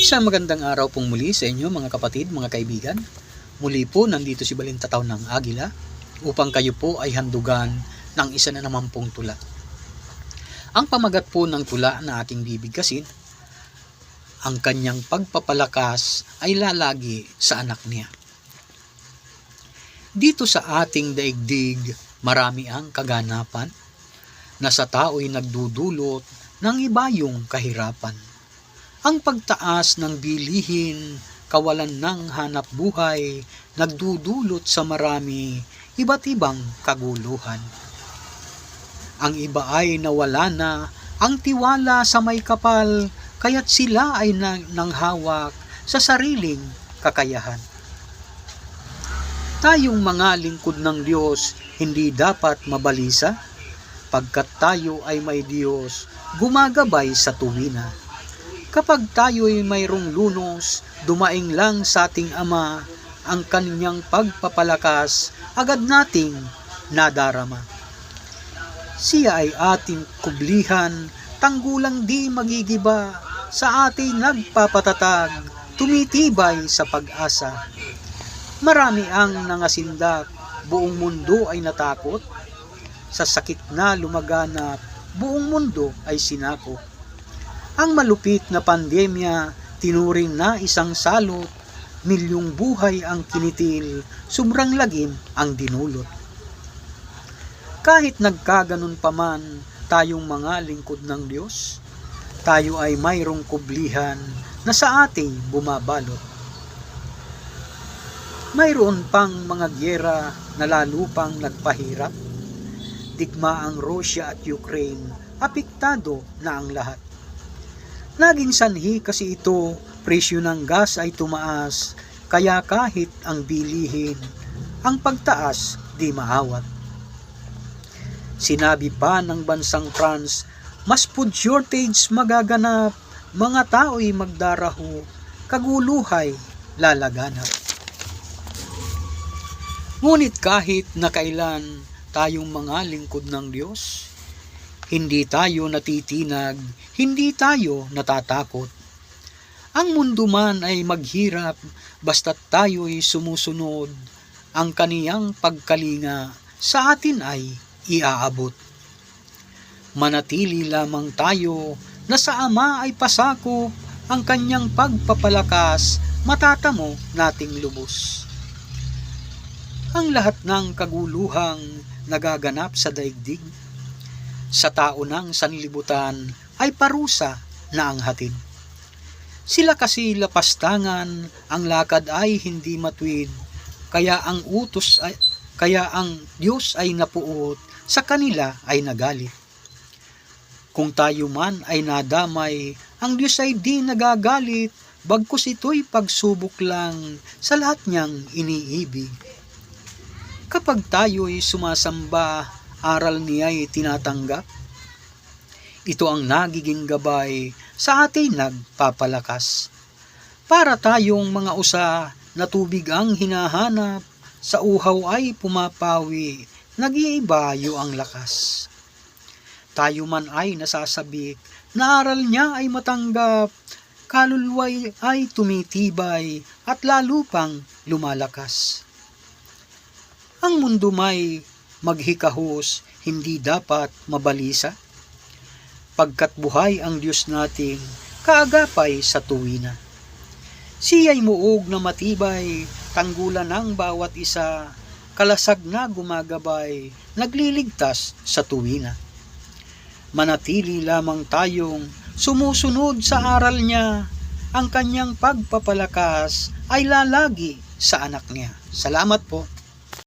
Isang magandang araw pong muli sa inyo mga kapatid, mga kaibigan. Muli po nandito si Balintataw ng Agila upang kayo po ay handugan ng isa na naman pong tula. Ang pamagat po ng tula na ating bibigkasin, ang kanyang pagpapalakas ay lalagi sa anak niya. Dito sa ating daigdig, marami ang kaganapan na sa tao'y nagdudulot ng ibayong kahirapan. Ang pagtaas ng bilihin, kawalan ng hanap buhay, nagdudulot sa marami iba't ibang kaguluhan. Ang iba ay nawala na ang tiwala sa may kapal, kaya't sila ay nanghawak sa sariling kakayahan. Tayong mga lingkod ng Diyos hindi dapat mabalisa, pagkat tayo ay may Diyos gumagabay sa tuwina. Kapag tayo'y mayroong lunos, dumaing lang sa ating Ama, ang kanyang pagpapalakas, agad nating nadarama. Siya ay ating kublihan, tanggulang di magigiba, sa ating nagpapatatag, tumitibay sa pag-asa. Marami ang nangasindak, buong mundo ay natakot, sa sakit na lumaganap, buong mundo ay sinakop. Ang malupit na pandemya, tinuring na isang salot, milyong buhay ang kinitil, sobrang lagim ang dinulot. Kahit nagkaganon pa man, tayong mga lingkod ng Diyos, tayo ay mayroong kublihan na sa ating bumabalot. Mayroon pang mga gyera na lalo pang nagpahirap. Digma ang Russia at Ukraine, apektado na ang lahat. Naging sanhi kasi ito, presyo ng gas ay tumaas, kaya kahit ang bilihin, ang pagtaas di maawat. Sinabi pa ng bansang France, mas food shortage magaganap, mga tao'y magdaraho, kaguluhay lalaganap. Ngunit kahit na kailan tayong mga lingkod ng Diyos, hindi tayo natitinag, hindi tayo natatakot. Ang mundo man ay maghirap, basta't tayo'y sumusunod, ang kaniyang pagkalinga sa atin ay iaabot. Manatili lamang tayo na sa Ama ay pasakop, ang kanyang pagpapalakas, matatamo nating lubos. Ang lahat ng kaguluhang nagaganap sa daigdig, sa tao ng sanlibutan ay parusa na ang hatid. Sila kasi lapastangan, ang lakad ay hindi matuwid, kaya ang Diyos ay napuot, sa kanila ay nagalit. Kung tayo man ay nadamay, ang Diyos ay di nagagalit, bagkus ito'y pagsubok lang sa lahat niyang iniibig. Kapag tayo'y sumasamba, aral niya'y tinatanggap. Ito ang nagiging gabay sa ating nagpapalakas. Para tayong mga usa na tubig ang hinahanap, sa uhaw ay pumapawi, nag-iibayo ang lakas. Tayo man ay nasasabik, na aral niya ay matanggap, kaluluway ay tumitibay at lalo pang lumalakas. Ang mundo may maghikahos, hindi dapat mabalisa, pagkat buhay ang Diyos nating kaagapay sa tuwina. Siya'y muog na matibay, tanggulan ng bawat isa, kalasag na gumagabay, nagliligtas sa tuwina. Manatili lamang tayong sumusunod sa aral niya, ang kanyang pagpapalakas ay lalagi sa anak niya. Salamat po.